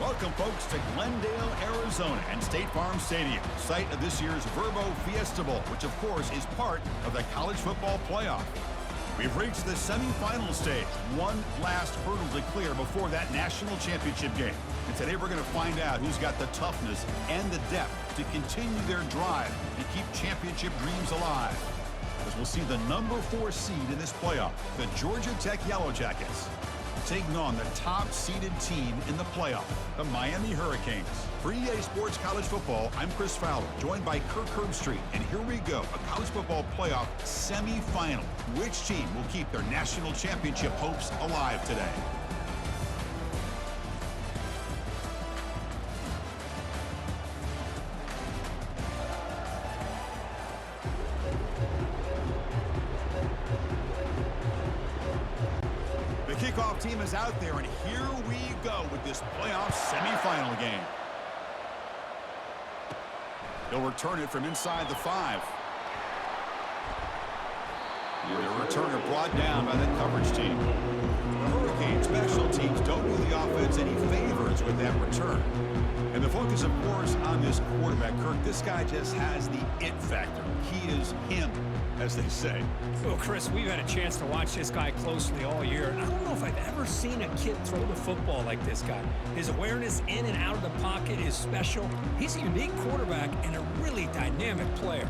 Welcome, folks, to Glendale, Arizona and State Farm Stadium, site of this year's Verbo Fiesta Bowl, which, of course, is part of the college football playoff. We've reached the semifinal stage, one last hurdle to clear before that national championship game. And today we're going to find out who's got the toughness and the depth to continue their drive and keep championship dreams alive. As we'll see the number 4 seed in this playoff, the Georgia Tech Yellow Jackets, taking on the top-seeded team in the playoff, the Miami Hurricanes. For EA Sports College Football, I'm Chris Fowler, joined by Kirk Herbstreit, and here we go, a college football playoff semifinal. Which team will keep their national championship hopes alive today? Kickoff team is out there, and here we go with this playoff semifinal game. They'll return it from inside the 5. And the returner brought down by the coverage team. The Hurricane special teams don't do the offense any favors with that return. And the focus, of course, on this quarterback, Kirk. This guy just has the it factor. He is him, as they say. Well, Chris, we've had a chance to watch this guy closely all year, and I don't know if I've ever seen a kid throw the football like this guy. His awareness in and out of the pocket is special. He's a unique quarterback and a really dynamic player.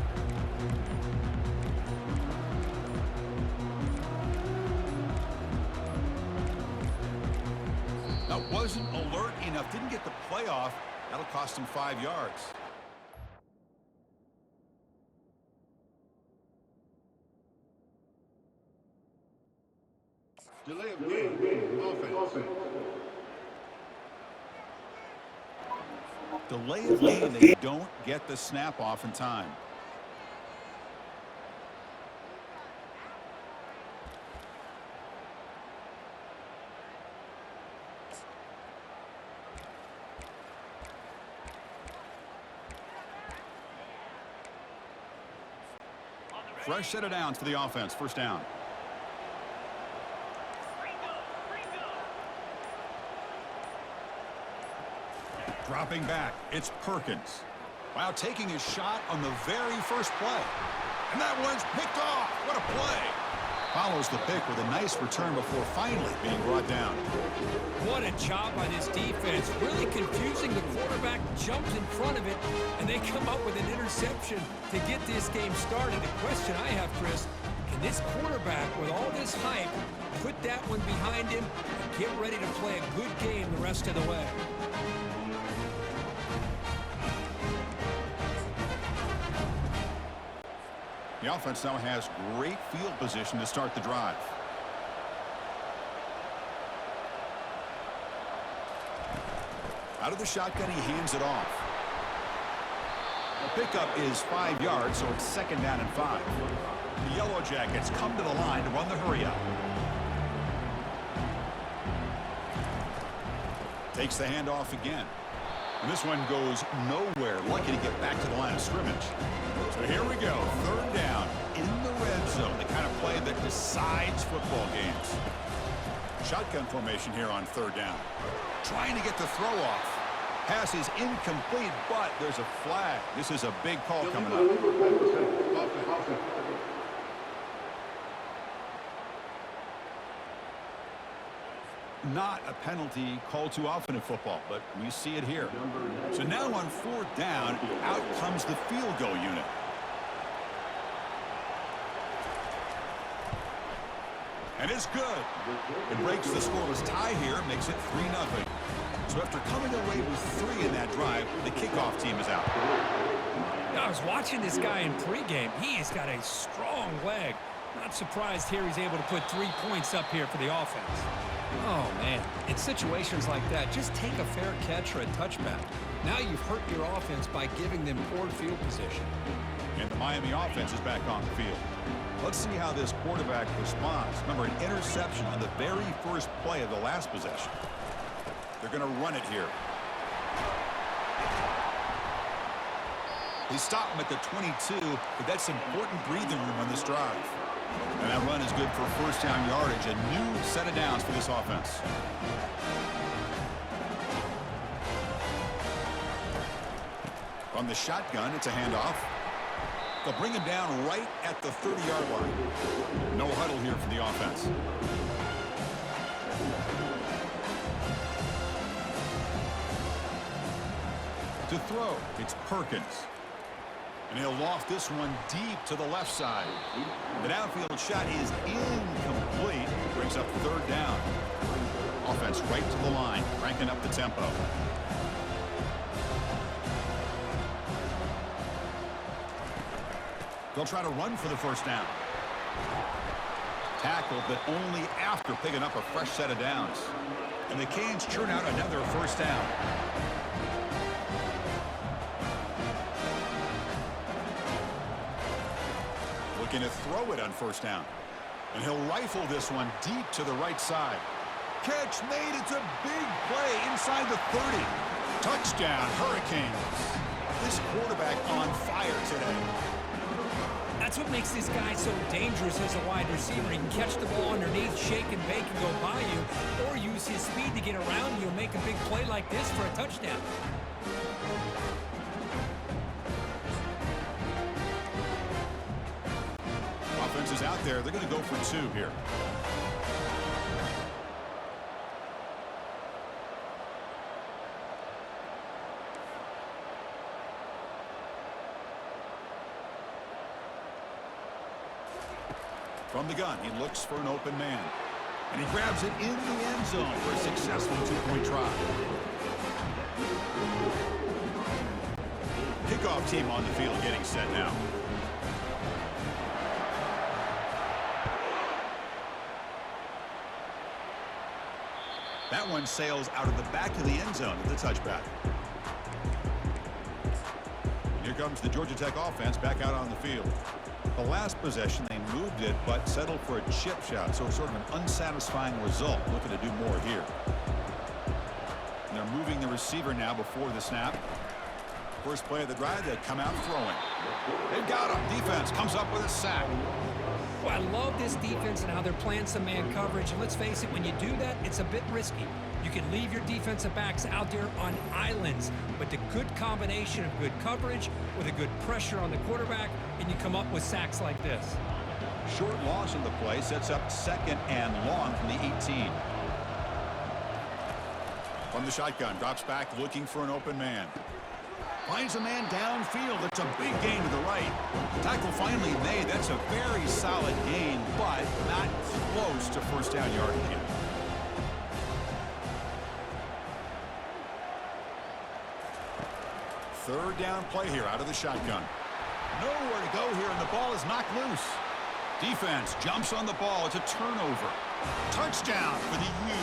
Now, wasn't alert enough, didn't get the playoff. That'll cost him 5 yards. Delay of game. Offense. Delay of game, they don't get the snap off in time. Fresh set of downs for the offense. First down. Dropping back, it's Perkins. Wow, taking his shot on the very first play. And that one's picked off. What a play. Follows the pick with a nice return before finally being brought down. What a job by this defense. Really confusing. The quarterback jumps in front of it, and they come up with an interception to get this game started. The question I have, Chris, can this quarterback, with all this hype, put that one behind him and get ready to play a good game the rest of the way? The offense now has great field position to start the drive. Out of the shotgun, he hands it off. The pickup is 5 yards, so it's second down and 5. The Yellow Jackets come to the line to run the hurry up. Takes the handoff again. And this one goes nowhere. Lucky to get back to the line of scrimmage. So here we go. Third down in the red zone. The kind of play that decides football games. Shotgun formation here on third down. Trying to get the throw off. Pass is incomplete, but there's a flag. This is a big call coming up. Not a penalty called too often in football, but we see it here. So now on fourth down, out comes the field goal unit. And it's good. It breaks the scoreless tie here, makes it 3-0. So after coming away with 3 in that drive, the kickoff team is out. I was watching this guy in pregame. He has got a strong leg. Not surprised here he's able to put 3 points up here for the offense. Oh, man. In situations like that, just take a fair catch or a touchback. Now you've hurt your offense by giving them poor field position. And the Miami offense is back on the field. Let's see how this quarterback responds. Remember, an interception on the very first play of the last possession. They're going to run it here. They stop him at the 22, but that's important breathing room on this drive. And that run is good for first down yardage. A new set of downs for this offense. From the shotgun, it's a handoff. They'll bring him down right at the 30-yard line. No huddle here for the offense. To throw, it's Perkins. And he'll loft this one deep to the left side. The downfield shot is incomplete. Brings up third down. Offense right to the line, cranking up the tempo. They'll try to run for the first down. Tackle, but only after picking up a fresh set of downs. And the Canes churn out another first down. Looking to throw it on first down. And he'll rifle this one deep to the right side. Catch made. It's a big play inside the 30. Touchdown, Hurricanes. This quarterback on fire today. That's what makes this guy so dangerous as a wide receiver. He can catch the ball underneath, shake and bake and go by you, or use his speed to get around you and make a big play like this for a touchdown. Offense is out there. They're going to go for two here. From the gun, he looks for an open man. And he grabs it in the end zone for a successful two-point try. Kickoff team on the field getting set now. That one sails out of the back of the end zone at the touchback. And here comes the Georgia Tech offense back out on the field. The last possession, they moved it, but settled for a chip shot, so sort of an unsatisfying result. Looking to do more here. And they're moving the receiver now before the snap. First play of the drive, they come out throwing. They've got him. Defense comes up with a sack. Well, I love this defense and how they're playing some man coverage. And let's face it, when you do that, it's a bit risky. You can leave your defensive backs out there on islands, but the good combination of good coverage with a good pressure on the quarterback, and you come up with sacks like this. Short loss in the play sets up second and long from the 18. From the shotgun, drops back looking for an open man. Finds a man downfield. It's a big gain to the right. Tackle finally made. That's a very solid gain, but not close to first down yardage yet. Third down play here out of the shotgun. Nowhere to go here, and the ball is knocked loose. Defense jumps on the ball. It's a turnover. Touchdown for the U.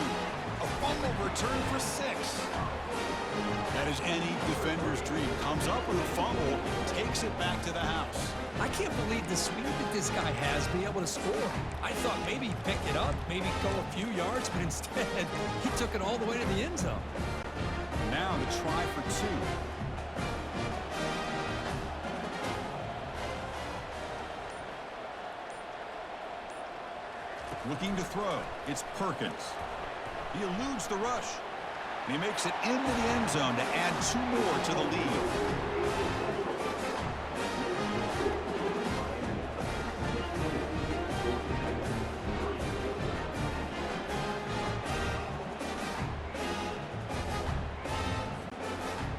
A fumble return for 6. That is any defender's dream. Comes up with a fumble, takes it back to the house. I can't believe the speed that this guy has to be able to score. I thought maybe he'd pick it up, maybe go a few yards, but instead he took it all the way to the end zone. Now the try for 2. Looking to throw. It's Perkins. He eludes the rush. And he makes it into the end zone to add 2 more to the lead.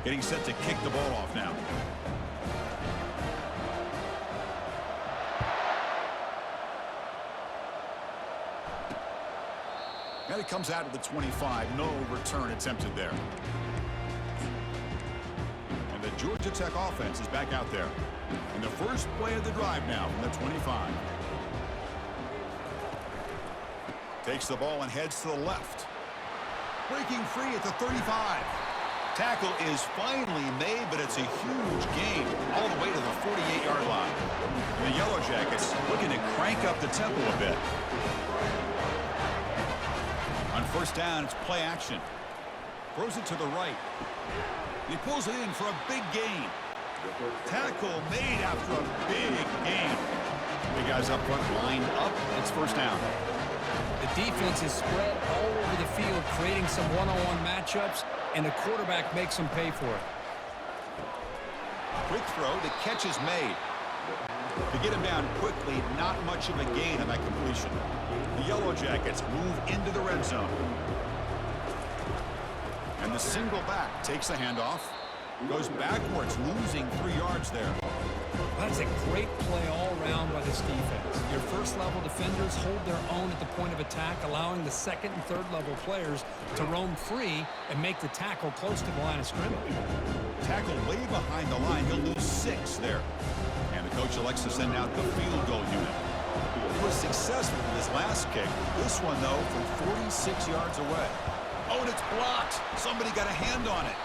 Getting set to kick the ball off now. And it comes out of the 25. No return attempted there. And the Georgia Tech offense is back out there. And the first play of the drive now from the 25. Takes the ball and heads to the left. Breaking free at the 35. Tackle is finally made, but it's a huge gain all the way to the 48-yard line. And the Yellow Jackets looking to crank up the tempo a bit. On first down, it's play action. Throws it to the right. He pulls it in for a big gain. Tackle made after a big gain. Big guys up front lined up. It's first down. The defense is spread all over the field, creating some one-on-one matchups, and the quarterback makes them pay for it. Quick throw, the catch is made. To get him down quickly, not much of a gain on that completion. The Yellow Jackets move into the red zone. And the single back takes the handoff. Goes backwards, losing 3 yards there. That's a great play all around by this defense. Your first-level defenders hold their own at the point of attack, allowing the second and third-level players to roam free and make the tackle close to the line of scrimmage. Tackle way behind the line. He'll lose 6 there. And the coach elects to send out the field goal unit. He was successful in his last kick. This one, though, from 46 yards away. Oh, and it's blocked. Somebody got a hand on it.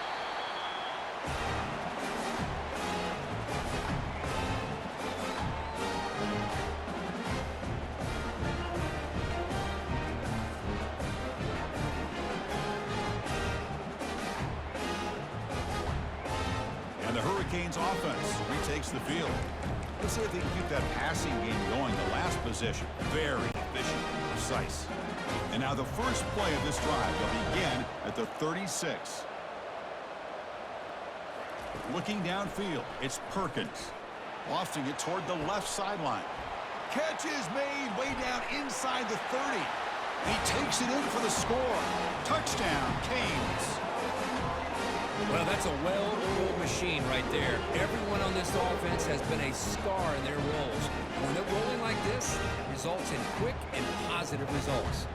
The Hurricanes offense retakes the field. Let's see if they can keep that passing game going. The last possession, very efficient, precise. And now the first play of this drive will begin at the 36. Looking downfield, it's Perkins. Lofting it toward the left sideline. Catch is made way down inside the 30. He takes it in for the score. Touchdown, Canes. Well, that's a well-oiled machine right there. Everyone on this offense has been a star in their roles. And when they're rolling like this, it results in quick and positive results.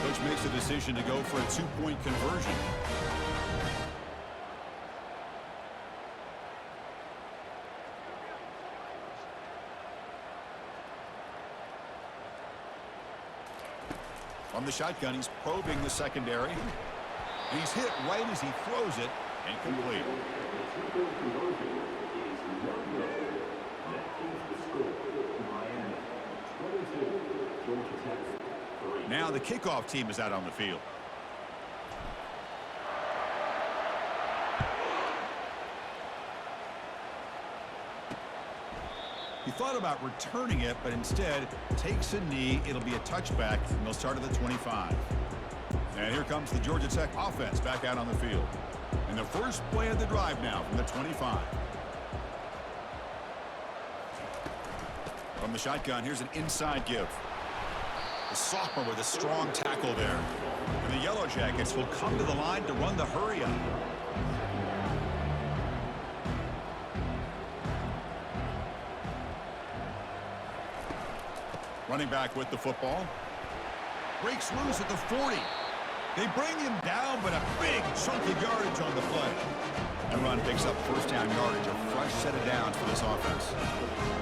Coach makes a decision to go for a 2-point conversion. From the shotgun, he's probing the secondary. And he's hit right as he throws it. Incomplete. Now the kickoff team is out on the field. He thought about returning it, but instead takes a knee. It'll be a touchback, and they'll start at the 25. And here comes the Georgia Tech offense back out on the field. And the first play of the drive now from the 25. From the shotgun, here's an inside give. The sophomore with a strong tackle there. And the Yellow Jackets will come to the line to run the hurry-up. Running back with the football. Breaks loose at the 40. They bring him down, but a big chunk of yardage on the play. And run picks up first down yardage, a fresh set of downs for this offense.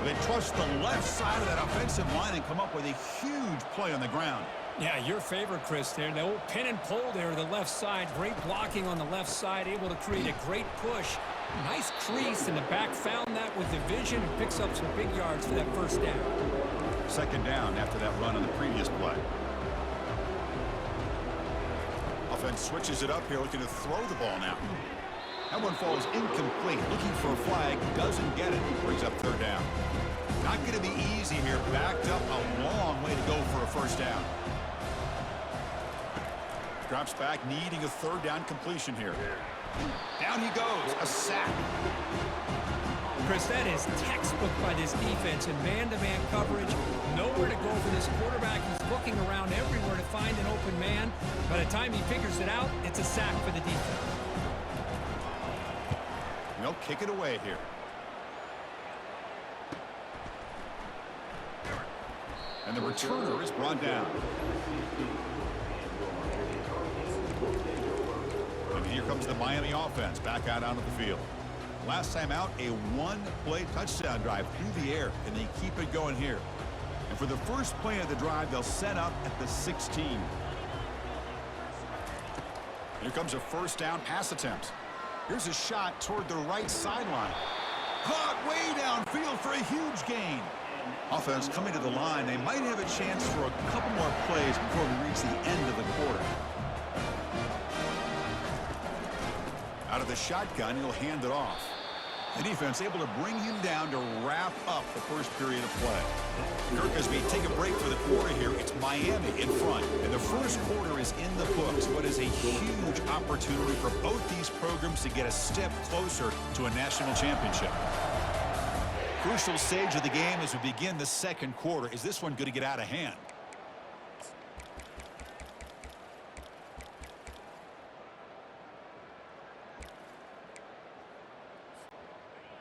They trust the left side of that offensive line and come up with a huge play on the ground. Yeah, your favorite, Chris, there. The old pin and pull there to the left side. Great blocking on the left side, able to create a great push. Nice crease, and the back found that with the vision and picks up some big yards for that first down. Second down after that run on the previous play. Offense switches it up here, looking to throw the ball now. That one falls incomplete. Looking for a flag, doesn't get it. Brings up third down. Not going to be easy here. Backed up a long way to go for a first down. Drops back, needing a third down completion here. Down he goes. A sack. Chris, that is textbook by this defense in man-to-man coverage. Nowhere to go for this quarterback. He's looking around everywhere to find an open man. By the time he figures it out, it's a sack for the defense. They'll kick it away here. And the returner is brought down. And here comes the Miami offense back out onto the field. Last time out, a one-play touchdown drive through the air. And they keep it going here. And for the first play of the drive, they'll set up at the 16. Here comes a first down pass attempt. Here's a shot toward the right sideline. Caught way downfield for a huge gain. Offense coming to the line. They might have a chance for a couple more plays before we reach the end of the quarter. Out of the shotgun, he'll hand it off. The defense able to bring him down to wrap up the first period of play. Kirk, as we take a break for the quarter here, it's Miami in front, and the first quarter is in the books. What is a huge opportunity for both these programs to get a step closer to a national championship. Crucial stage of the game as we begin the second quarter. Is this one going to get out of hand?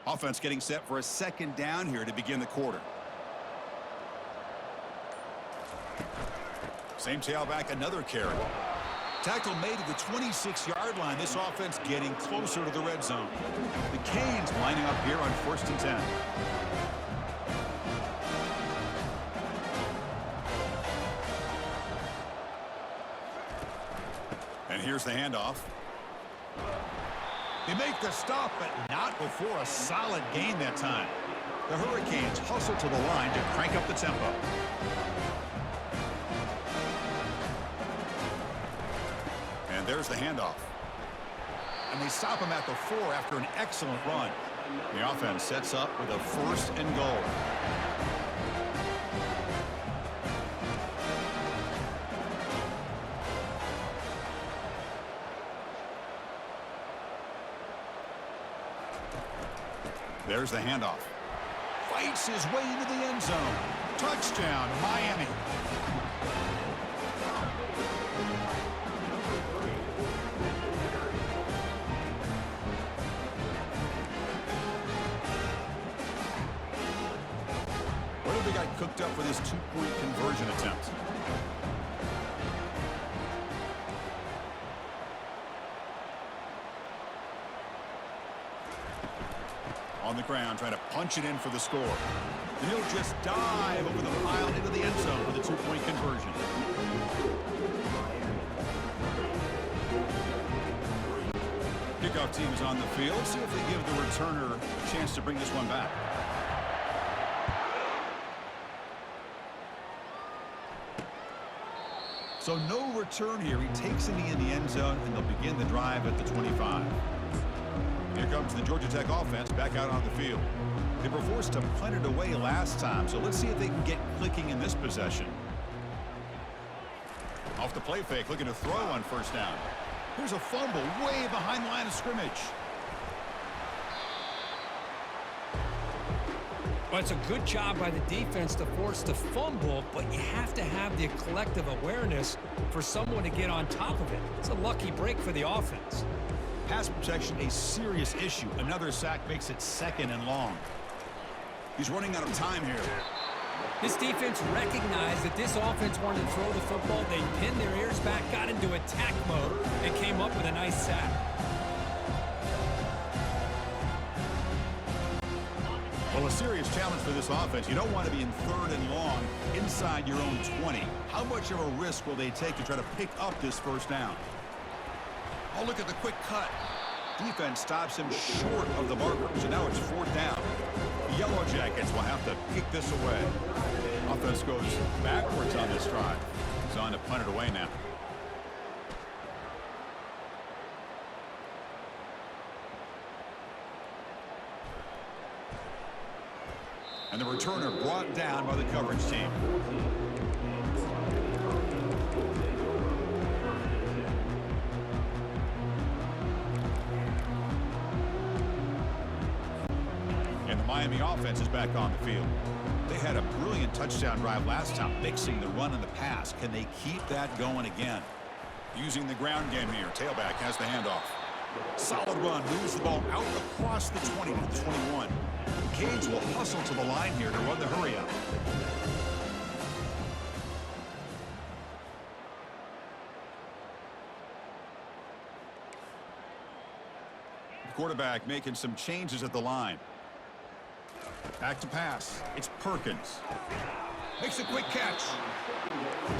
Offense getting set for a second down here to begin the quarter. Same tailback, another carry. Tackle made at the 26-yard line. This offense getting closer to the red zone. The Canes lining up here on 1st and 10. And here's the handoff. They make the stop, but not before a solid gain that time. The Hurricanes hustle to the line to crank up the tempo. And there's the handoff. And they stop him at the 4 after an excellent run. The offense sets up with a 1st and goal. There's the handoff. Fights his way into the end zone. Touchdown, Miami. What have they got cooked up for this 2-point conversion attempt? On the ground, trying to punch it in for the score. And he'll just dive over the pile into the end zone for the 2-point conversion. Kickoff team is on the field. Let's see if they give the returner a chance to bring this one back. So no return here. He takes it in the end zone, and they'll begin the drive at the 25. Here comes the Georgia Tech offense back out on the field. They were forced to punt it away last time, so let's see if they can get clicking in this possession. Off the play fake, looking to throw on 1st down. Here's a fumble way behind the line of scrimmage. Well, it's a good job by the defense to force the fumble, but you have to have the collective awareness for someone to get on top of it. It's a lucky break for the offense. Pass protection, a serious issue. Another sack makes it 2nd and long. He's running out of time here. This defense recognized that this offense wanted to throw the football. They pinned their ears back, got into attack mode, and came up with a nice sack. Well, a serious challenge for this offense. You don't want to be in 3rd and long inside your own 20. How much of a risk will they take to try to pick up this 1st down? Oh, look at the quick cut. Defense stops him short of the marker, so now it's 4th down. The Yellow Jackets will have to kick this away. Offense goes backwards on this drive. He's on to punt it away now. And the returner brought down by the coverage team. Miami offense is back on the field. They had a brilliant touchdown drive last time, mixing the run and the pass. Can they keep that going again? Using the ground game here. Tailback has the handoff. Solid run, moves the ball out across the 20 to the 21. Canes will hustle to the line here to run the hurry up. The quarterback making some changes at the line. Back to pass. It's Perkins. Makes a quick catch.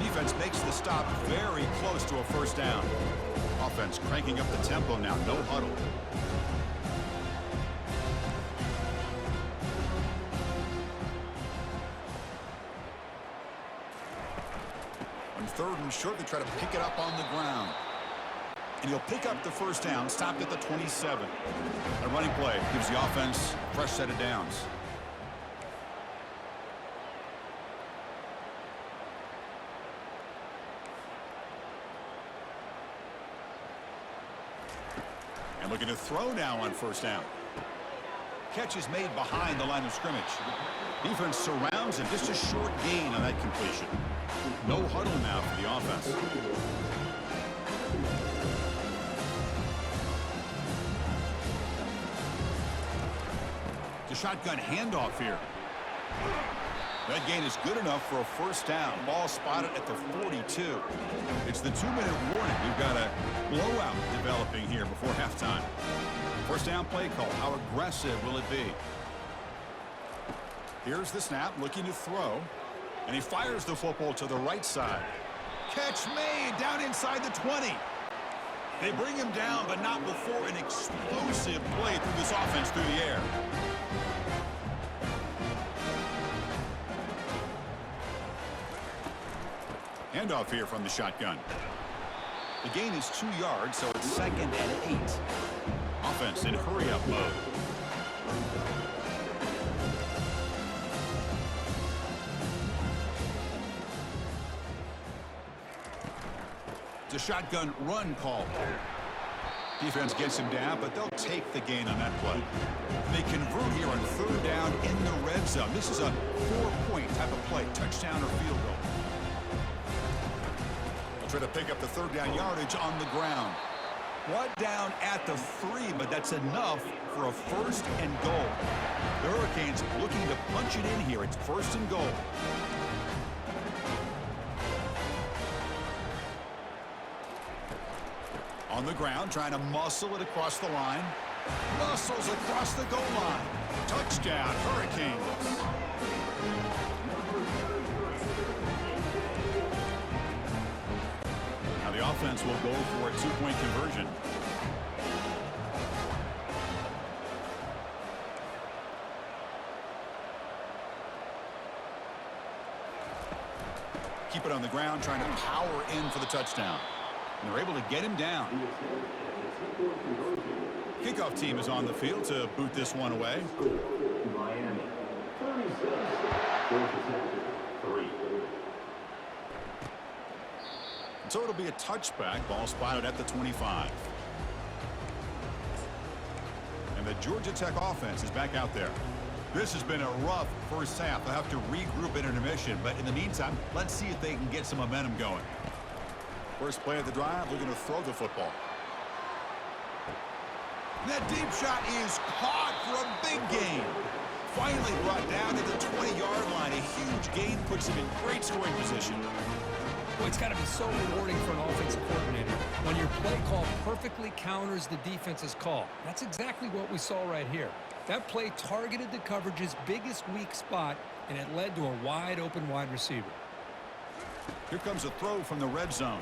Defense makes the stop very close to a 1st down. Offense cranking up the tempo now. No huddle. On 3rd and short, they try to pick it up on the ground. And he'll pick up the 1st down, stopped at the 27. A running play gives the offense a fresh set of downs. Looking to throw now on first down. Catch is made behind the line of scrimmage. Defense surrounds him. Just a short gain on that completion. No huddle now for the offense. The shotgun handoff here. That gain is good enough for a first down. Ball spotted at the 42. It's the 2-minute warning. We've got a blowout developing here before halftime. First down play call. How aggressive will it be? Here's the snap, looking to throw. And he fires the football to the right side. Catch made down inside the 20. They bring him down, but not before an explosive play through this offense through the air. Handoff here from the shotgun. The gain is 2 yards, so it's 2nd and 8. Offense in hurry-up mode. It's a shotgun run call. Defense gets him down, but they'll take the gain on that play. They convert here on third down in the red zone. This is a 4-point type of play, touchdown or field goal. Try to pick up the third down yardage on the ground. Brought down at the 3, but that's enough for a 1st and goal. The Hurricanes looking to punch it in here. It's 1st and goal. On the ground, trying to muscle it across the line. Muscles across the goal line. Touchdown, Hurricanes. The offense will go for a 2-point conversion. Keep it on the ground, trying to power in for the touchdown. And they're able to get him down. Kickoff team is on the field to boot this one away. Miami. 3. So it'll be a touchback. Ball spotted at the 25. And the Georgia Tech offense is back out there. This has been a rough first half. They'll have to regroup in intermission. But in the meantime, let's see if they can get some momentum going. First play of the drive, they're going to throw the football. And that deep shot is caught for a big gain. Finally brought down to the 20-yard line. A huge gain puts him in great scoring position. Boy, it's got to be so rewarding for an offensive coordinator when your play call perfectly counters the defense's call. That's exactly what we saw right here. That play targeted the coverage's biggest weak spot, and it led to a wide-open wide receiver. Here comes a throw from the red zone.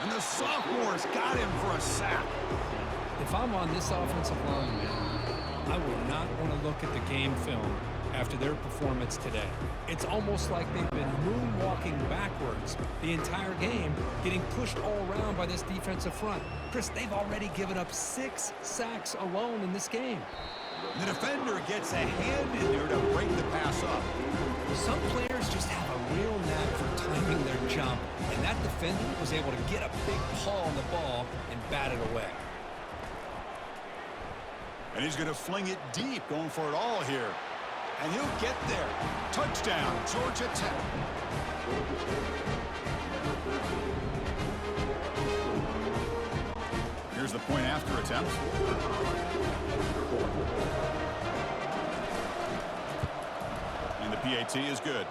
And the sophomore's got him for a sack. If I'm on this offensive line, I would not want to look at the game film after their performance today. It's almost like they've been moonwalking backwards the entire game, getting pushed all around by this defensive front. Chris, they've already given up 6 sacks alone in this game. The defender gets a hand in there to break the pass up. Some players just have a real knack for timing their jump, and that defender was able to get a big paw on the ball and bat it away. And he's going to fling it deep, going for it all here. And he'll get there. Touchdown, Georgia Tech. Here's the point after attempt. And the PAT is good.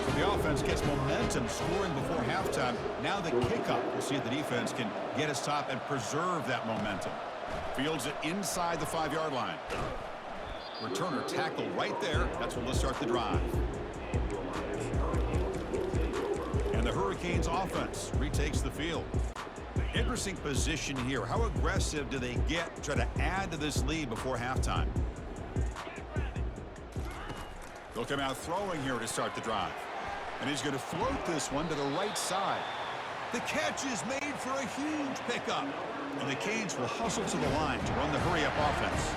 So the offense gets momentum, scoring before halftime. Now the kickoff. We'll see if the defense can get a stop and preserve that momentum. Fields it inside the 5-yard line. Returner tackled right there. That's what will start the drive. And the Hurricanes offense retakes the field. Interesting position here. How aggressive do they get to try to add to this lead before halftime? They'll come out throwing here to start the drive. And he's going to float this one to the right side. The catch is made for a huge pickup. And the Canes will hustle to the line to run the hurry-up offense.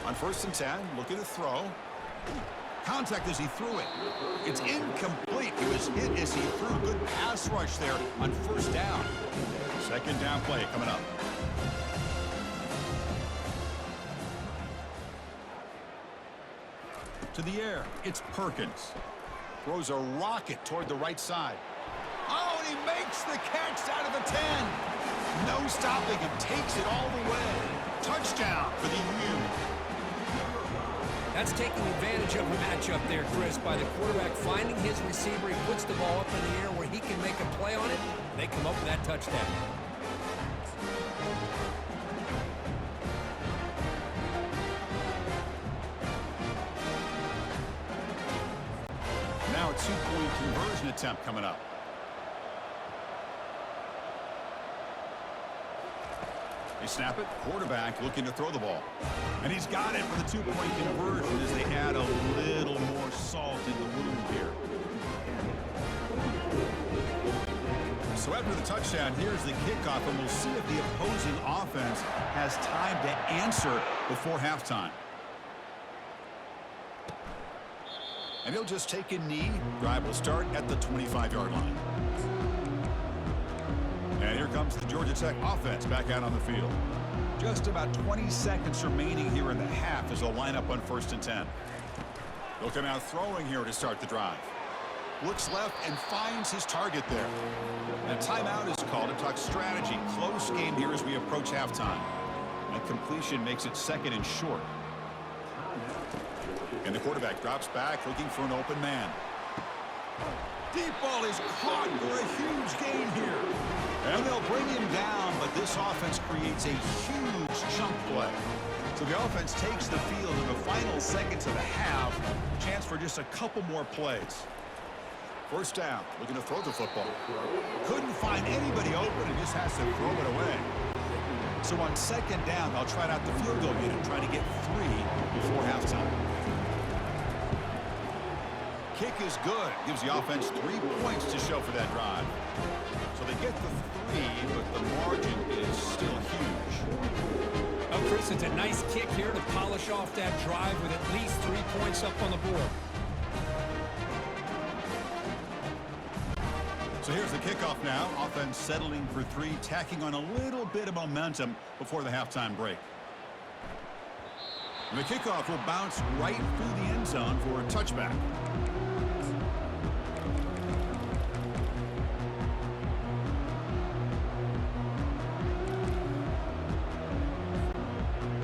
On On 1st and 10, looking to throw. Contact as he threw it. It's incomplete. He was hit as he threw. Good pass rush there on 1st down. 2nd down play coming up. To the air, it's Perkins. Throws a rocket toward the right side. Oh, and he makes the catch out of the 10. No stopping him. Takes it all the way. Touchdown for the U. That's taking advantage of a matchup there, Chris, by the quarterback finding his receiver. He puts the ball up in the air where he can make a play on it, and they come up with that touchdown. Now a 2-point conversion attempt coming up. They snap it. Quarterback looking to throw the ball. And he's got it for the 2-point conversion as they add a little more salt in the wound here. So after the touchdown, here's the kickoff, and we'll see if the opposing offense has time to answer before halftime. And he'll just take a knee. Drive will start at the 25-yard line. And here comes the Georgia Tech offense back out on the field. Just about 20 seconds remaining here in the half as they'll line up on 1st and 10. They'll come out throwing here to start the drive. Looks left and finds his target there. And a timeout is called to talk strategy. Close game here as we approach halftime. And completion makes it 2nd and short. And the quarterback drops back looking for an open man. Deep ball is caught for a huge gain here. And they'll bring him down, but this offense creates a huge chunk play. So the offense takes the field in the final seconds of the half. Chance for just a couple more plays. 1st down, looking to throw the football. Couldn't find anybody open and just has to throw it away. So on 2nd down, they'll try out the field goal unit, trying to get 3 before halftime. Kick is good. Gives the offense 3 points to show for that drive. So they get the 3, but the margin is still huge. Oh, Chris, it's a nice kick here to polish off that drive with at least 3 points up on the board. So here's the kickoff now. Offense settling for 3, tacking on a little bit of momentum before the halftime break. And the kickoff will bounce right through the end zone for a touchback.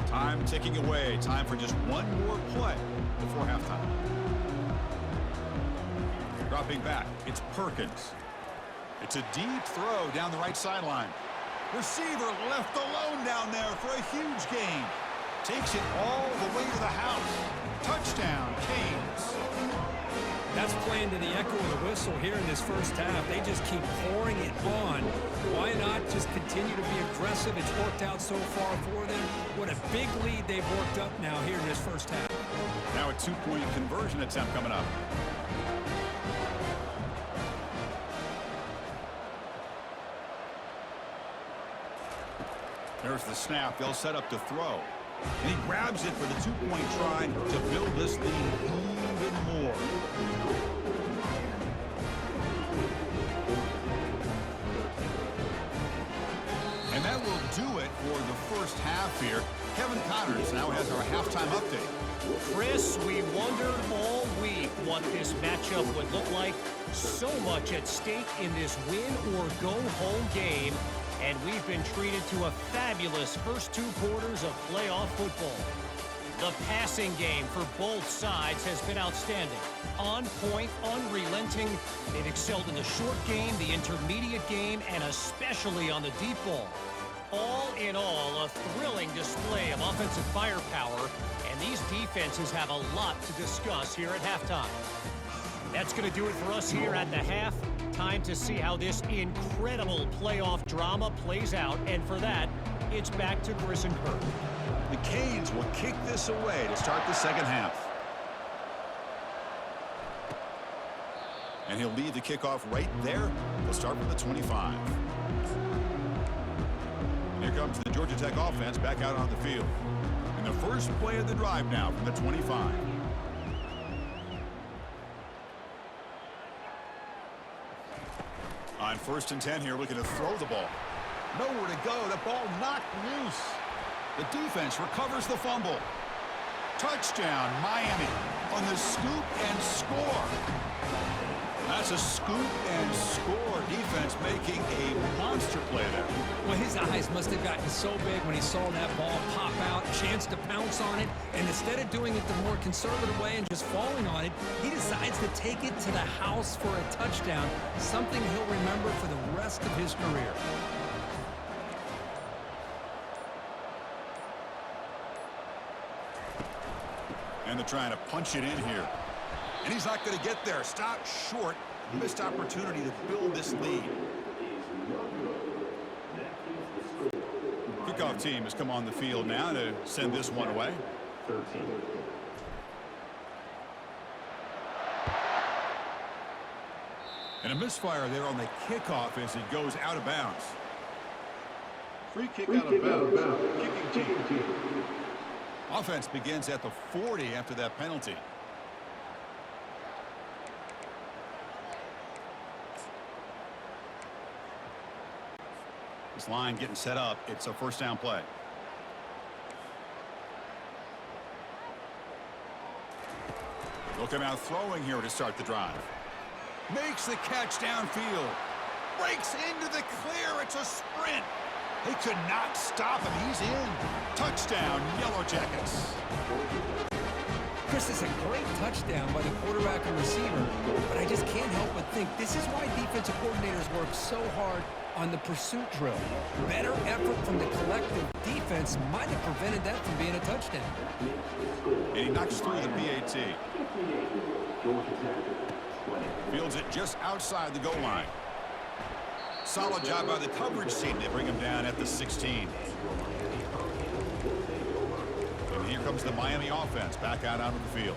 Time ticking away. Time for just one more play before halftime. Dropping back, it's Perkins. It's a deep throw down the right sideline. Receiver left alone down there for a huge gain. Takes it all the way to the house. Touchdown, Canes. That's playing to the echo of the whistle here in this 1st half. They just keep pouring it on. Why not just continue to be aggressive? It's worked out so far for them. What a big lead they've worked up now here in this 1st half. Now a 2-point conversion attempt coming up. There's the snap. They'll set up to throw. And he grabs it for the 2-point try to build this lead even more. And that will do it for the 1st half here. Kevin Connors now has our halftime update. Chris, we wondered all week what this matchup would look like. So much at stake in this win-or-go-home game. And we've been treated to a fabulous first 2 quarters of playoff football. The passing game for both sides has been outstanding. On point, unrelenting. They've excelled in the short game, the intermediate game, and especially on the deep ball. All in all, a thrilling display of offensive firepower, and these defenses have a lot to discuss here at halftime. That's going to do it for us here at the half. Time to see how this incredible playoff drama plays out, and for that, it's back to Chris and Kirk. The Canes will kick this away to start the 2nd half. And he'll lead the kickoff right there. They'll start from the 25. And here comes the Georgia Tech offense back out on the field. And the first play of the drive now from the 25. On 1st and 10 here, looking to throw the ball. Nowhere to go. The ball knocked loose. The defense recovers the fumble. Touchdown, Miami on the scoop and score. That's a scoop and score. Defense making a monster play there. Well, his eyes must have gotten so big when he saw that ball pop out, chance to pounce on it, and instead of doing it the more conservative way and just falling on it, he decides to take it to the house for a touchdown, something he'll remember for the rest of his career. And they're trying to punch it in here. And he's not going to get there. Stop short. Missed opportunity to build this lead. Kickoff team has come on the field now to send this one away. 13. And a misfire there on the kickoff as it goes out of bounds. Free kick out of bounds. Kicking team. Offense begins at the 40 after that penalty. This line getting set up. It's a first down play. They'll come out throwing here to start the drive. Makes the catch downfield. Breaks into the clear. It's a sprint. They could not stop him. He's in. Touchdown, Yellow Jackets. Chris, is a great touchdown by the quarterback and receiver, but I just can't help but think this is why defensive coordinators work so hard on the pursuit drill. Better effort from the collective defense might have prevented that from being a touchdown. And he knocks through the PAT. Fields it just outside the goal line. Solid job by the coverage team. They bring him down at the 16. And here comes the Miami offense back out onto the field.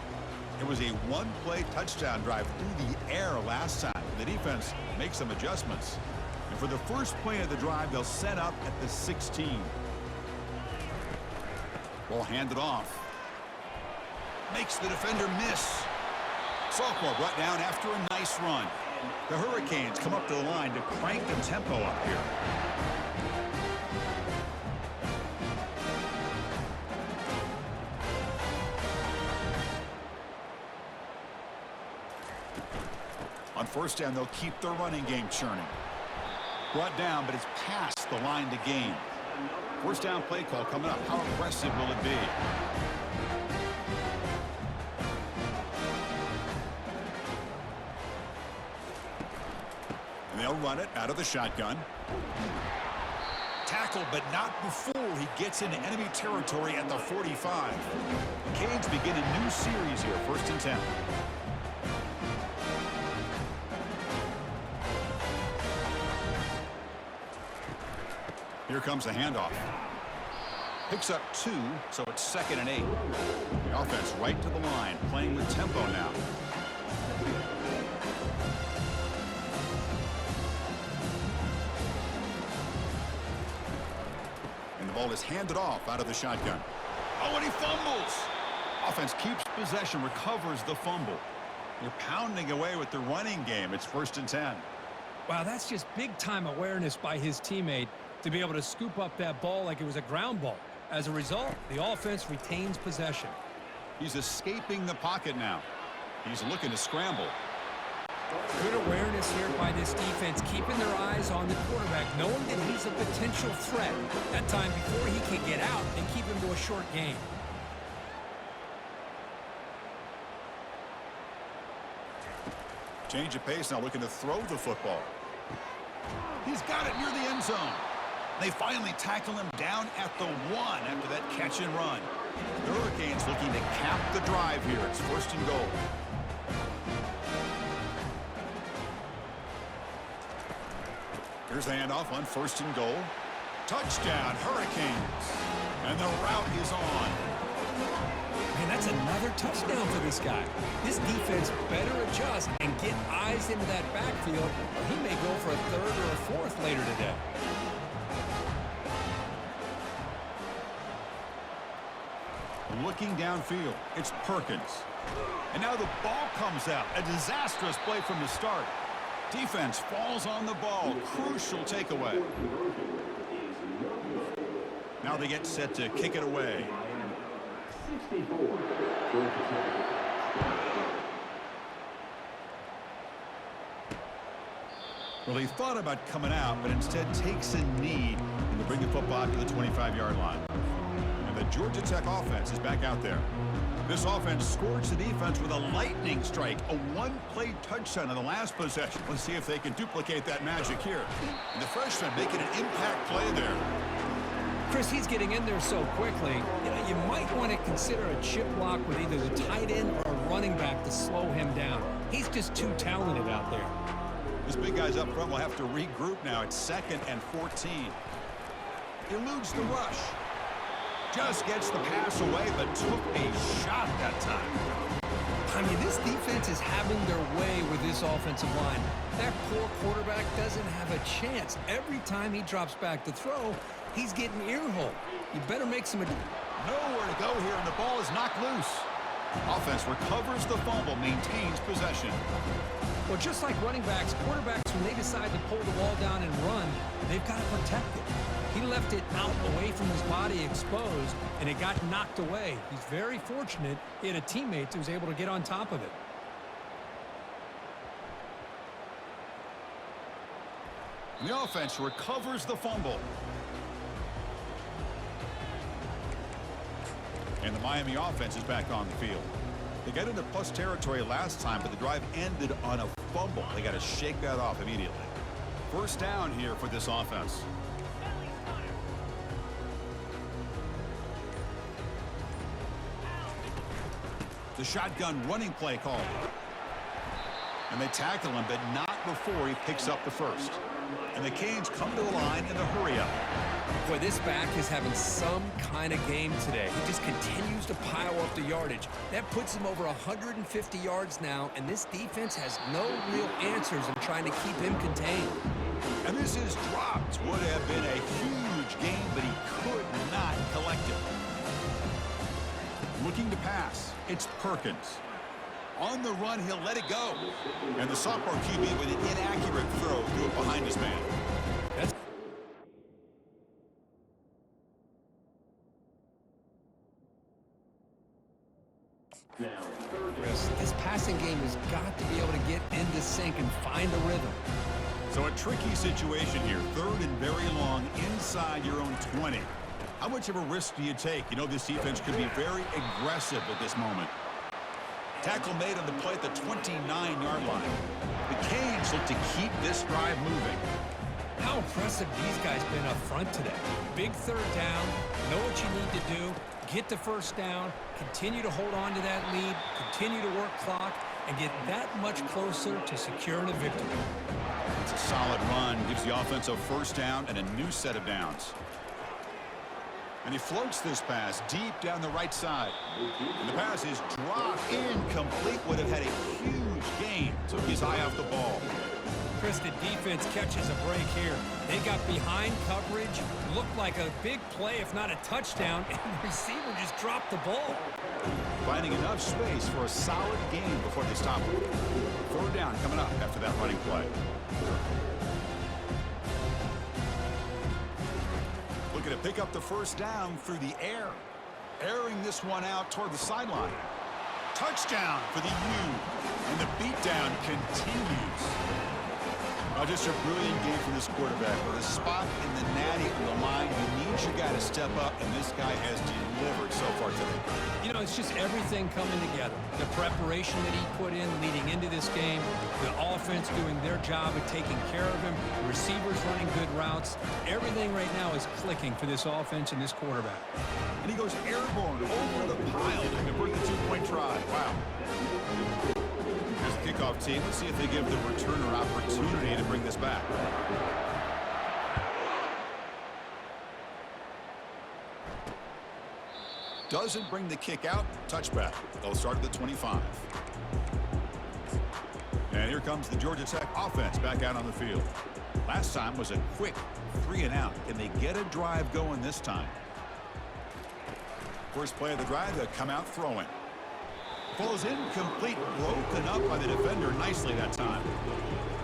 It was a one-play touchdown drive through the air last time. The defense makes some adjustments. And for the first play of the drive, they'll set up at the 16. Ball handed off. Makes the defender miss. Sophomore brought down after a nice run. The Hurricanes come up to the line to crank the tempo up here. On first down, they'll keep their running game churning. Brought down, but it's past the line to gain. First down play call coming up. How aggressive will it be? And they'll run it out of the shotgun. Tackled, but not before he gets into enemy territory at the 45. The Canes begin a new series here, 1st and 10. Here comes the handoff. Picks up 2, so it's 2nd and 8. The offense right to the line, playing with tempo now. And the ball is handed off out of the shotgun. Oh, and he fumbles. Offense keeps possession, recovers the fumble. They're pounding away with the running game. It's 1st and 10. Wow, that's just big-time awareness by his teammate to be able to scoop up that ball like it was a ground ball. As a result, the offense retains possession. He's escaping the pocket now. He's looking to scramble. Good awareness here by this defense, keeping their eyes on the quarterback, knowing that he's a potential threat that time before he can get out and keep him to a short game. Change of pace now, looking to throw the football. He's got it near the end zone. They finally tackle him down at the 1 after that catch and run. The Hurricanes looking to cap the drive here. It's 1st and goal. Here's the handoff on 1st and goal. Touchdown, Hurricanes. And the route is on. Man, that's another touchdown for this guy. This defense better adjust and get eyes into that backfield, or he may go for a 3rd or a 4th later today. looking downfield. It's Perkins. And now the ball comes out. A disastrous play from the start. Defense falls on the ball. Crucial takeaway. Now they get set to kick it away. 64. Well, he thought about coming out, but instead takes a knee to bring the football to the 25-yard line. And the Georgia Tech offense is back out there. This offense scorched the defense with a lightning strike, a one-play touchdown in the last possession. Let's see if they can duplicate that magic here. And the freshman making an impact play there. Chris, he's getting in there so quickly. You know, you might want to consider a chip block with either the tight end or a running back to slow him down. He's just too talented out there. This big guy's up front will have to regroup now. It's 2nd and 14. Eludes the rush. Just gets the pass away, but took a shot that time. I mean, this defense is having their way with this offensive line. That poor quarterback doesn't have a chance. Every time he drops back to throw, he's getting earholed. You better make some... Nowhere to go here, and the ball is knocked loose. Offense recovers the fumble, maintains possession. Well, just like running backs, quarterbacks, when they decide to pull the ball down and run, they've got to protect it. He left it out away from his body exposed, and it got knocked away. He's very fortunate he had a teammate who was able to get on top of it. And the offense recovers the fumble. And the Miami offense is back on the field. They got into plus territory last time, but the drive ended on a fumble. They got to shake that off immediately. First down here for this offense. The shotgun running play called. And they tackle him, but not before he picks up the first. And the Canes come to the line in a hurry-up. Boy, this back is having some kind of game today. He just continues to pile up the yardage. That puts him over 150 yards now, and this defense has no real answers in trying to keep him contained. And this is dropped. Would have been a huge game, but he could not collect it. Looking to pass. It's Perkins. On the run, he'll let it go. And the sophomore QB with an inaccurate throw threw it behind his man. That's this passing game has got to be able to get into sync and find a rhythm. So a tricky situation here. 3rd and very long inside your own 20. How much of a risk do you take? You know, this defense could be very aggressive at this moment. Tackle made on the play at the 29-yard line. The Canes look to keep this drive moving. How impressive these guys been up front today. Big 3rd down, know what you need to do, get the first down, continue to hold on to that lead, continue to work clock, and get that much closer to securing a victory. It's a solid run, gives the offense a first down and a new set of downs. And he floats this pass deep down the right side. And the pass is dropped incomplete. Would have had a huge gain. Took his eye off the ball. Chris, the defense catches a break here. They got behind coverage, looked like a big play, if not a touchdown, and the receiver just dropped the ball. Finding enough space for a solid gain before they stop him. 4th down coming up after that running play. Looking to pick up the first down through the air. Airing this one out toward the sideline. Touchdown for the U. And the beatdown continues. Just a brilliant game for this quarterback. With a spot in the natty on the line, you need your guy to step up, and this guy has delivered so far today. You know, it's just everything coming together. The preparation that he put in leading into this game, the offense doing their job of taking care of him, the receivers running good routes. Everything right now is clicking for this offense and this quarterback. And he goes airborne over the pile to convert the 2-point try. Wow. Here's the kickoff team. Let's see if they give the returner opportunity to bring this back. Doesn't bring the kick out. Touchback. They'll start at the 25. And here comes the Georgia Tech offense back out on the field. Last time was a quick 3-and-out. Can they get a drive going this time? First play of the drive, they'll come out throwing. Falls incomplete, broken up by the defender nicely that time.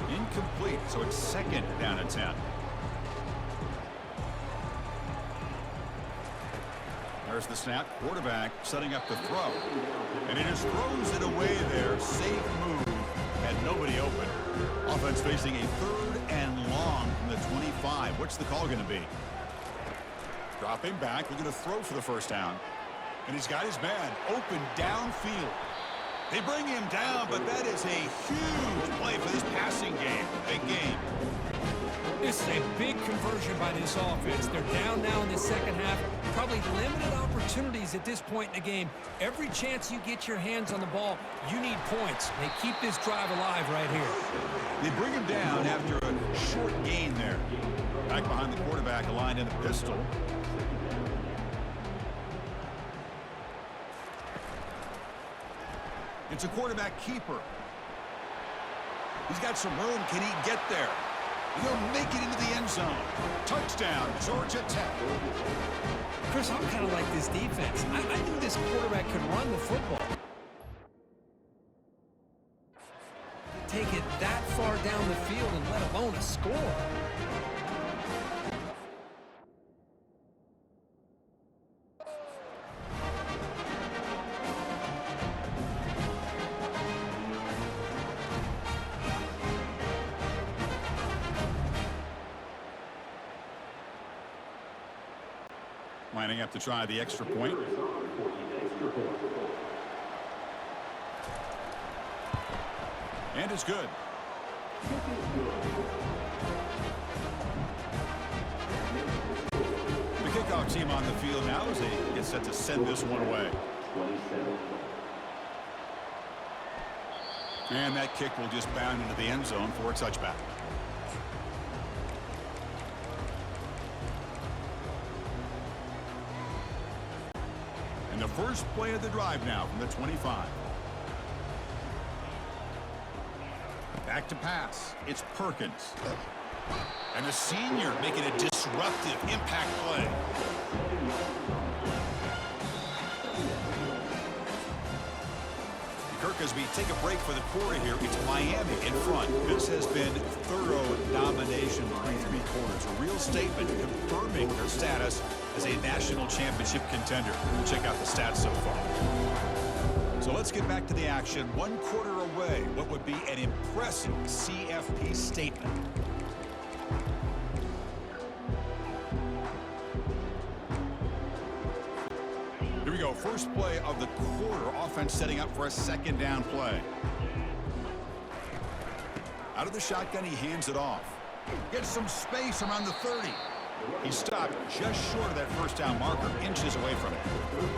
Incomplete, so it's second down and 10. There's the snap, quarterback setting up the throw. And he just throws it away there. Safe move, had nobody open. Offense facing a 3rd and long from the 25. What's the call going to be? Dropping back, looking to throw for the first down. And he's got his man open downfield. They bring him down, but that is a huge play for this passing game. Big game. This is a big conversion by this offense. They're down now in the second half. Probably limited opportunities at this point in the game. Every chance you get your hands on the ball, you need points. They keep this drive alive right here. They bring him down after a short gain there. Back behind the quarterback, aligned in the pistol. It's a quarterback keeper. He's got some room. Can he get there? He'll make it into the end zone. Touchdown, Georgia Tech. Chris, I'm kind of like this defense. I knew this quarterback could run the football. Take it that far down the field and let alone a score. Lining up to try the extra point. And it's good. The kickoff team on the field now as they get set to send this one away. And that kick will just bound into the end zone for a touchback. And the first play of the drive now from the 25. Back to pass. It's Perkins. And the senior making a disruptive impact play. Kirk, as we take a break for the quarter here, it's Miami in front. This has been thorough domination through 3 quarters. A real statement confirming their status as a national championship contender. We'll check out the stats so far. So let's get back to the action. 1 quarter away. What would be an impressive CFP statement? Here we go. First play of the quarter. Offense setting up for a second down play. Out of the shotgun, he hands it off. Gets some space around the 30. He stopped just short of that first down marker, inches away from it.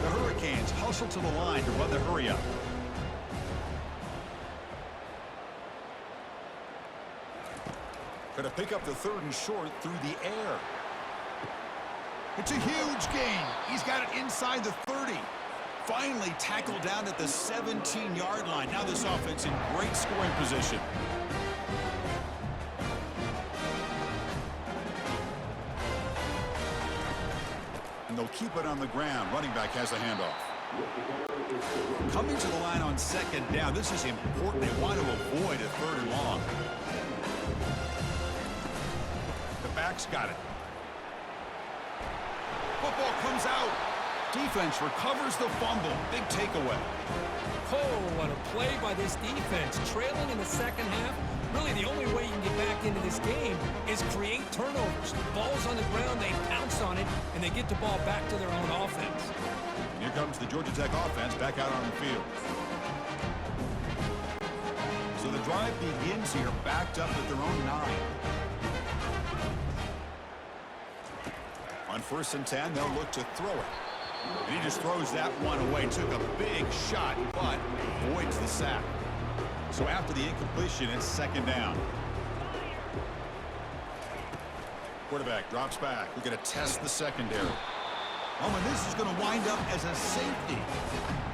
The Hurricanes hustle to the line to run the hurry up. Going to pick up the 3rd and short through the air. It's a huge gain. He's got it inside the 30. Finally tackled down at the 17-yard line. Now this offense in great scoring position. And they'll keep it on the ground. Running back has the handoff. Coming to the line on second down. This is important. They want to avoid a 3rd and long. The back's got it. Football comes out. Defense recovers the fumble. Big takeaway. Oh, what a play by this defense. Trailing in the second half. Really, the only way you can get back into this game is create turnovers. Ball's on the ground, they pounce on it, and they get the ball back to their own offense. And here comes the Georgia Tech offense back out on the field. So the drive begins here, backed up at their own 9. On 1st and 10, they'll look to throw it. And he just throws that one away. Took a big shot, but avoids the sack. So after the incompletion, it's second down. Quarterback drops back. We're going to test the secondary. Oh, and this is going to wind up as a safety.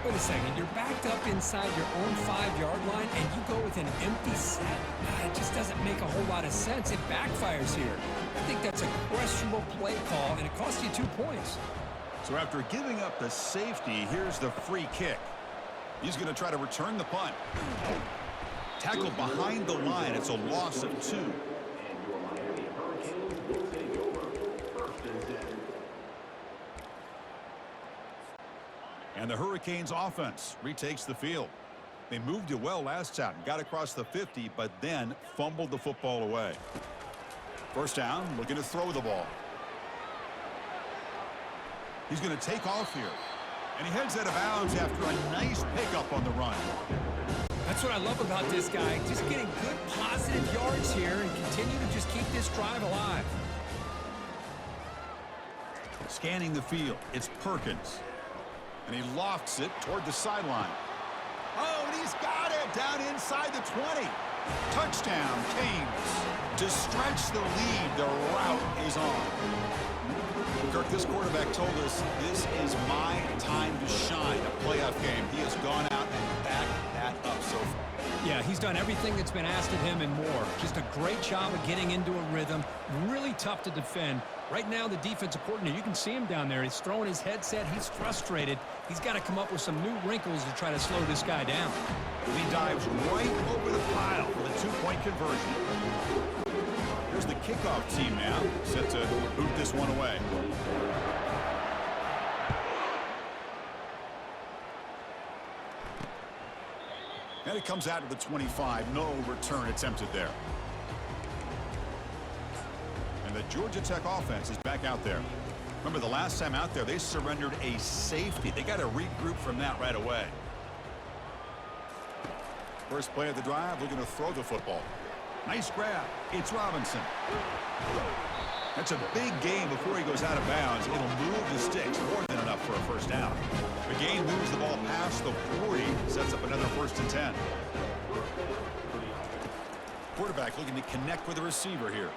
Wait a second. You're backed up inside your own 5-yard line, and you go with an empty set? It just doesn't make a whole lot of sense. It backfires here. I think that's a questionable play call, and it costs you 2 points. So after giving up the safety, here's the free kick. He's going to try to return the punt. Tackled behind the line. It's a loss of 2. And your Miami Hurricanes will take over 1st and 10. And the Hurricanes offense retakes the field. They moved it well last time, got across the 50, but then fumbled the football away. First down, looking to throw the ball. He's going to take off here. And he heads out of bounds after a nice pickup on the run. That's what I love about this guy. Just getting good positive yards here and continue to just keep this drive alive. Scanning the field, it's Perkins. And he lofts it toward the sideline. Oh, and he's got it down inside the 20. Touchdown, Canes. To stretch the lead, the route is on. Kirk, this quarterback told us this is my time to shine, a playoff game. He has gone out and backed that up so far. Yeah, he's done everything that's been asked of him and more. Just a great job of getting into a rhythm. Really tough to defend. Right now, the defensive coordinator, you can see him down there. He's throwing his headset. He's frustrated. He's got to come up with some new wrinkles to try to slow this guy down. He dives right over the pile for the two-point conversion. Here's the kickoff team now, set to boot this one away. And it comes out to the 25. No return attempted there. And the Georgia Tech offense is back out there. Remember, the last time out there, they surrendered a safety. They got to regroup from that right away. First play of the drive, looking to throw the football. Nice grab. It's Robinson. That's a big gain before he goes out of bounds. It'll move the sticks more than enough for a first down. The game moves the ball past the 40, sets up another 1st and 10. Quarterback looking to connect with the receiver here.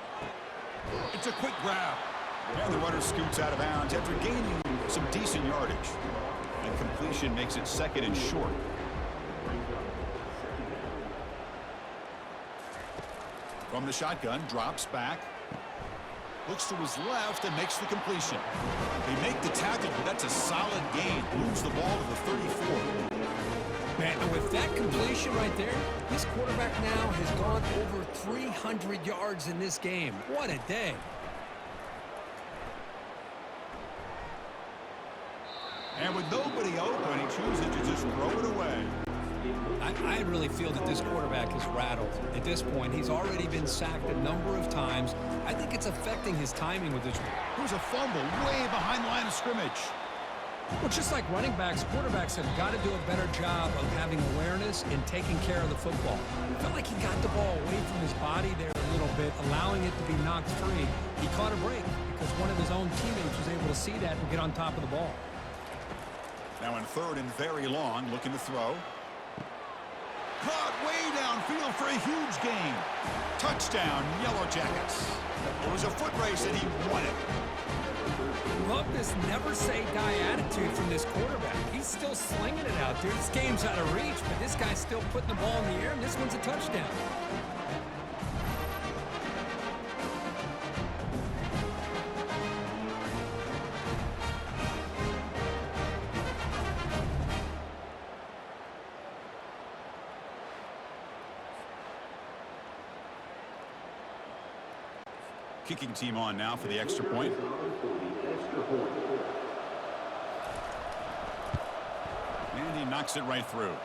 It's a quick grab. And the runner scoots out of bounds after gaining some decent yardage. And completion makes it 2nd and short. From the shotgun, drops back. Looks to his left and makes the completion. They make the tackle, but that's a solid gain. Moves the ball to the 34. Man, and with that completion right there, this quarterback now has gone over 300 yards in this game. What a day. And with nobody open, he chooses to just throw it away. I really feel that this quarterback is rattled. At this point, he's already been sacked a number of times. I think it's affecting his timing with this. There's a fumble way behind the line of scrimmage. Well, just like running backs, quarterbacks have got to do a better job of having awareness and taking care of the football. I felt like he got the ball away from his body there a little bit, allowing it to be knocked free. He caught a break because one of his own teammates was able to see that and get on top of the ball. Now in 3rd and very long, looking to throw. Caught way downfield for a huge gain. Touchdown, Yellow Jackets. It was a foot race and he won it. Love this never say die attitude from this quarterback. He's still slinging it out there. This game's out of reach, but this guy's still putting the ball in the air, and this one's a touchdown. Kicking team on now for the extra point. And he knocks it right through.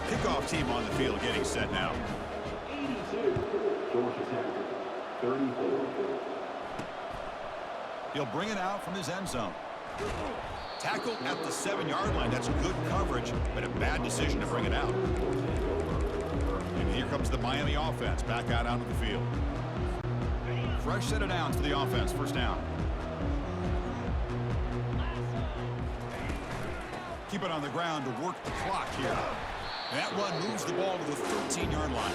Kickoff team on the field getting set now. 82. Georgia Tech 34. He'll bring it out from his end zone. Tackle at the 7-yard line. That's good coverage, but a bad decision to bring it out. And here comes the Miami offense back out onto the field. Fresh set of downs for the offense. First down. Keep it on the ground to work the clock here. That run moves the ball to the 13-yard line.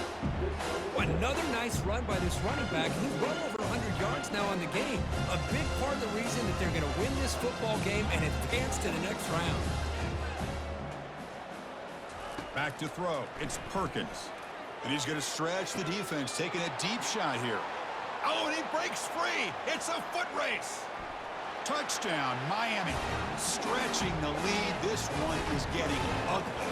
Another nice run by this running back. He's well over 100 yards now on the game. A big part of the reason that they're going to win this football game and advance to the next round. Back to throw. It's Perkins. And he's going to stretch the defense, taking a deep shot here. Oh, and he breaks free. It's a foot race. Touchdown, Miami. Stretching the lead. This one is getting ugly.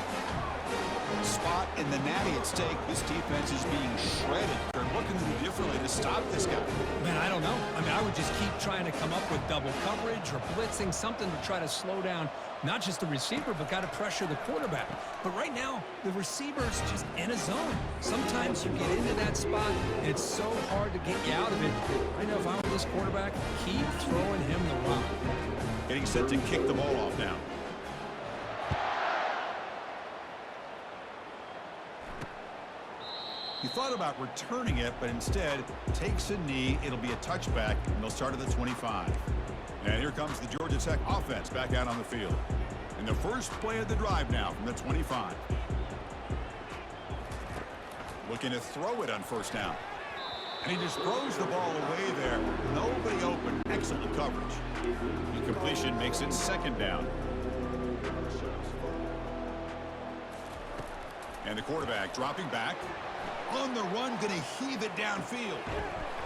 Spot in the natty at stake. This defense is being shredded. They're looking to do differently to stop this guy. Man, I don't know. I mean, I would just keep trying to come up with double coverage or blitzing, something to try to slow down not just the receiver, but got to pressure the quarterback. But right now, the receiver's just in a zone. Sometimes you get into that spot, and it's so hard to get you out of it. I know if I were this quarterback, keep throwing him the rock. Getting set to kick the ball off now. He thought about returning it, but instead takes a knee. It'll be a touchback, and they'll start at the 25. And here comes the Georgia Tech offense back out on the field. And the first play of the drive now from the 25. Looking to throw it on first down. And he just throws the ball away there. Nobody open. Excellent coverage. Incompletion makes it second down. And the quarterback dropping back. On the run, going to heave it downfield.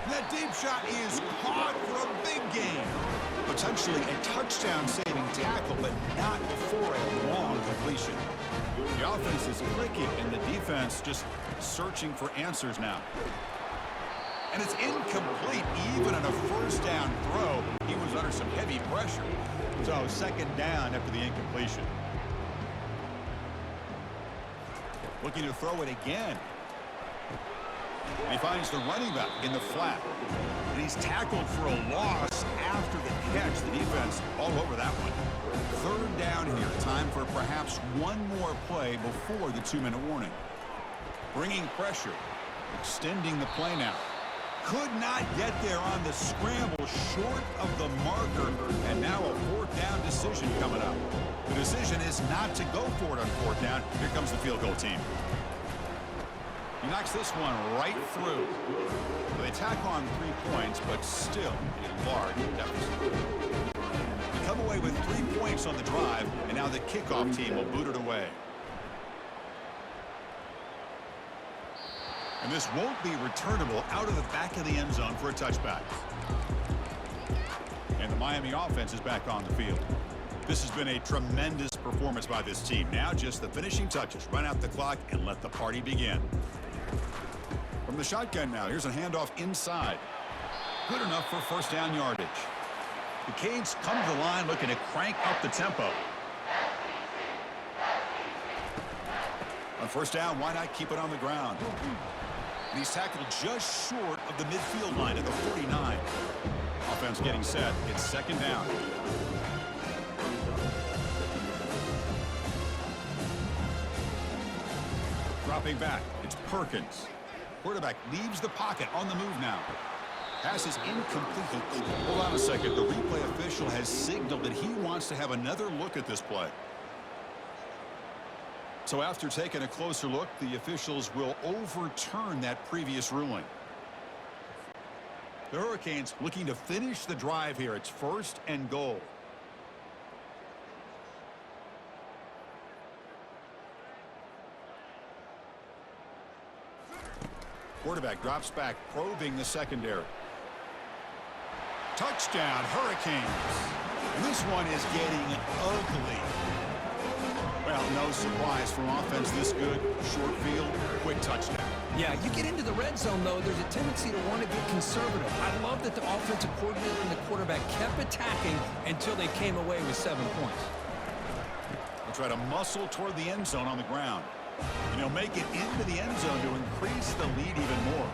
That deep shot is caught for a big gain. Potentially a touchdown-saving tackle, but not before a long completion. The offense is clicking, and the defense just searching for answers now. And it's incomplete, even on a first down throw. He was under some heavy pressure. So second down after the incompletion. Looking to throw it again. And he finds the running back in the flat. And he's tackled for a loss after the catch. The defense all over that one. Third down here. Time for perhaps one more play before the 2-minute warning. Bringing pressure. Extending the play now. Could not get there on the scramble, short of the marker. And now a fourth down decision coming up. The decision is not to go for it on fourth down. Here comes the field goal team. He knocks this one right through. They tack on 3 points, but still a large deficit. They come away with 3 points on the drive, and now the kickoff team will boot it away. And this won't be returnable out of the back of the end zone for a touchback. And the Miami offense is back on the field. This has been a tremendous performance by this team. Now just the finishing touches. Run out the clock and let the party begin. From the shotgun now, here's a handoff inside. Good enough for first down yardage. The Canes come to the line looking to crank up the tempo. On first down, why not keep it on the ground? And he's tackled just short of the midfield line at the 49. Offense getting set. It's second down. Dropping back, it's Perkins. Quarterback leaves the pocket on the move now. Pass is incomplete. Hold on a second. The replay official has signaled that he wants to have another look at this play. So after taking a closer look, the officials will overturn that previous ruling. The Hurricanes looking to finish the drive here. It's first and goal. Quarterback drops back, probing the secondary. Touchdown, Hurricanes. And this one is getting ugly. Well, no surprise from offense this good. Short field, quick touchdown. Yeah, you get into the red zone, though, there's a tendency to want to get conservative. I love that the offensive coordinator and the quarterback kept attacking until they came away with 7 points. They'll try to muscle toward the end zone on the ground. And he'll make it into the end zone to increase the lead even more.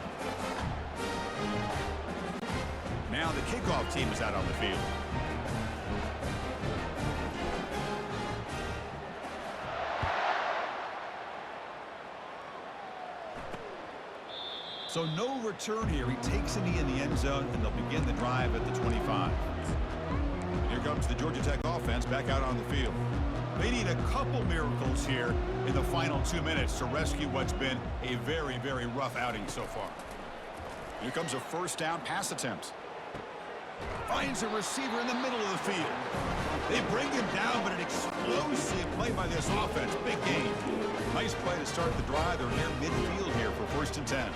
Now the kickoff team is out on the field. So no return here. He takes a knee in the end zone, and they'll begin the drive at the 25. Here comes the Georgia Tech offense back out on the field. They need a couple miracles here in the final 2 minutes to rescue what's been a very, very rough outing so far. Here comes a first down pass attempt. Finds a receiver in the middle of the field. They bring him down, but an explosive play by this offense. Big gain. Nice play to start the drive. They're near midfield here for 1st and 10.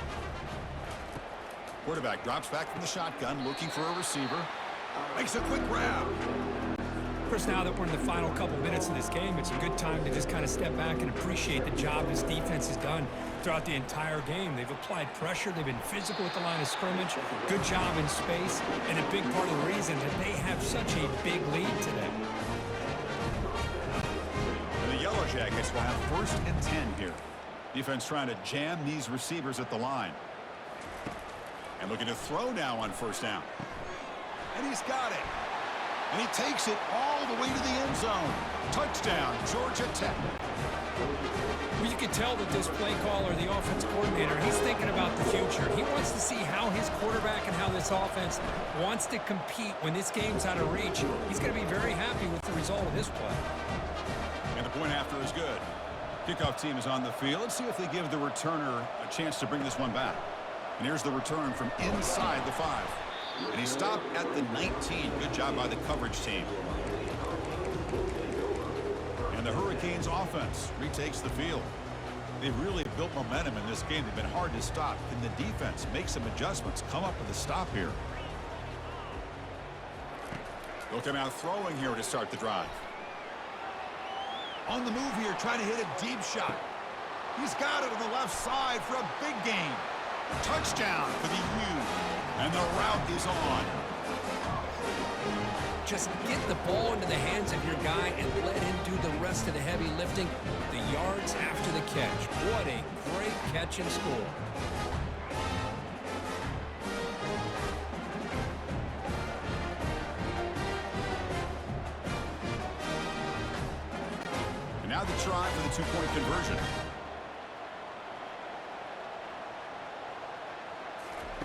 Quarterback drops back from the shotgun, looking for a receiver. Makes a quick grab. Chris, now that we're in the final couple minutes of this game, it's a good time to just kind of step back and appreciate the job this defense has done throughout the entire game. They've applied pressure. They've been physical at the line of scrimmage. Good job in space. And a big part of the reason that they have such a big lead today. And the Yellow Jackets will have 1st and 10 here. Defense trying to jam these receivers at the line. And looking to throw now on 1st down. And he's got it. And he takes it all the way to the end zone. Touchdown, Georgia Tech. Well, you can tell that this play caller, the offense coordinator, he's thinking about the future. He wants to see how his quarterback and how this offense wants to compete when this game's out of reach. He's going to be very happy with the result of this play. And the point after is good. Kickoff team is on the field. Let's see if they give the returner a chance to bring this one back. And here's the return from inside the 5. And he stopped at the 19. Good job by the coverage team. And the Hurricanes offense retakes the field. They've really built momentum in this game. They've been hard to stop. Can the defense make some adjustments, come up with a stop here? They'll come out throwing here to start the drive. On the move here, trying to hit a deep shot. He's got it on the left side for a big gain. Touchdown for the U. And the route is on. Just get the ball into the hands of your guy and let him do the rest of the heavy lifting. The yards after the catch. What a great catch and score. And now the try for the 2-point conversion.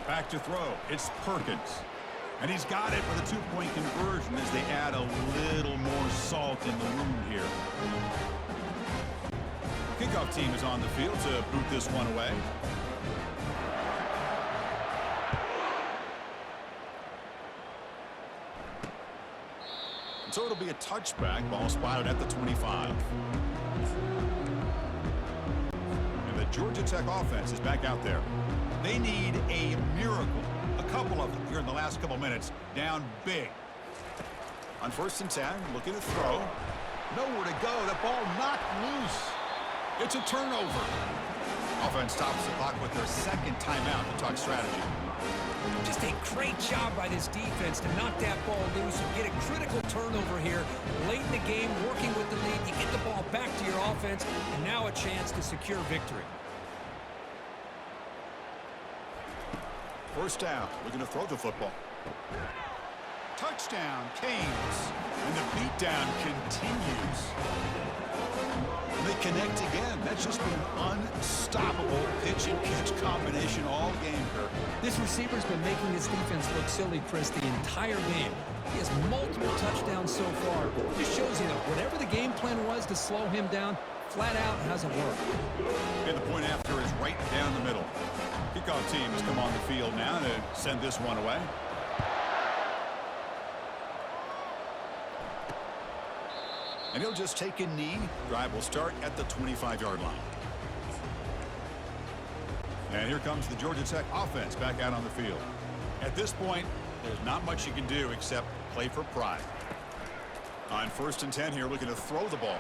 Back to throw. It's Perkins. And he's got it for the 2-point conversion as they add a little more salt in the wound here. Kickoff team is on the field to boot this one away. And so it'll be a touchback. Ball spotted at the 25. And the Georgia Tech offense is back out there. They need a miracle. A couple of them here in the last couple minutes. Down big. On 1st and 10, looking to throw. Nowhere to go. The ball knocked loose. It's a turnover. Offense stops the clock with their 2nd timeout to talk strategy. Just a great job by this defense to knock that ball loose and get a critical turnover here late in the game, working with the lead. You get the ball back to your offense, and now a chance to secure victory. 1st down. Looking to throw the football. Touchdown, Canes. And the beatdown continues. And they connect again. That's just been an unstoppable pitch-and-catch combination all game, Kirk. This receiver's been making this defense look silly, Chris, the entire game. He has multiple touchdowns so far. Just shows you that whatever the game plan was to slow him down, flat out hasn't worked. And the point after is right down the middle. Kickoff team has come on the field now to send this one away. And he'll just take a knee. Drive will start at the 25-yard line. And here comes the Georgia Tech offense back out on the field. At this point, there's not much you can do except play for pride. On 1st and 10 here, looking to throw the ball.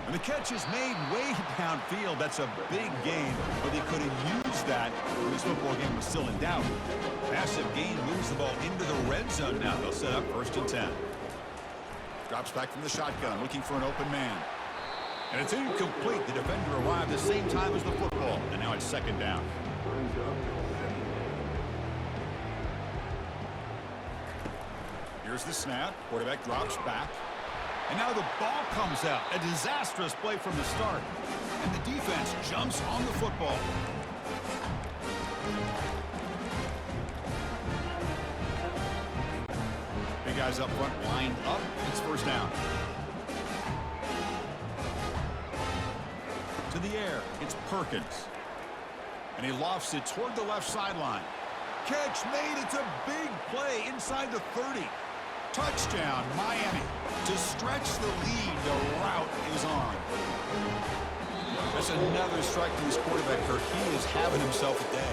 And the catch is made way downfield. That's a big gain, but they could have used that when this football game was still in doubt. Massive gain moves the ball into the red zone now. They'll set up 1st and 10. Drops back from the shotgun, looking for an open man. And it's incomplete. The defender arrived the same time as the football, and now it's 2nd down. Here's the snap. Quarterback drops back. And now the ball comes out. A disastrous play from the start. And the defense jumps on the football. Big guys up front, lined up. It's 1st down. To the air, it's Perkins. And he lofts it toward the left sideline. Catch made. It's a big play inside the 30. Touchdown, Miami. To stretch the lead, the route is on. That's another strike from this quarterback, Kirk. He is having himself a day.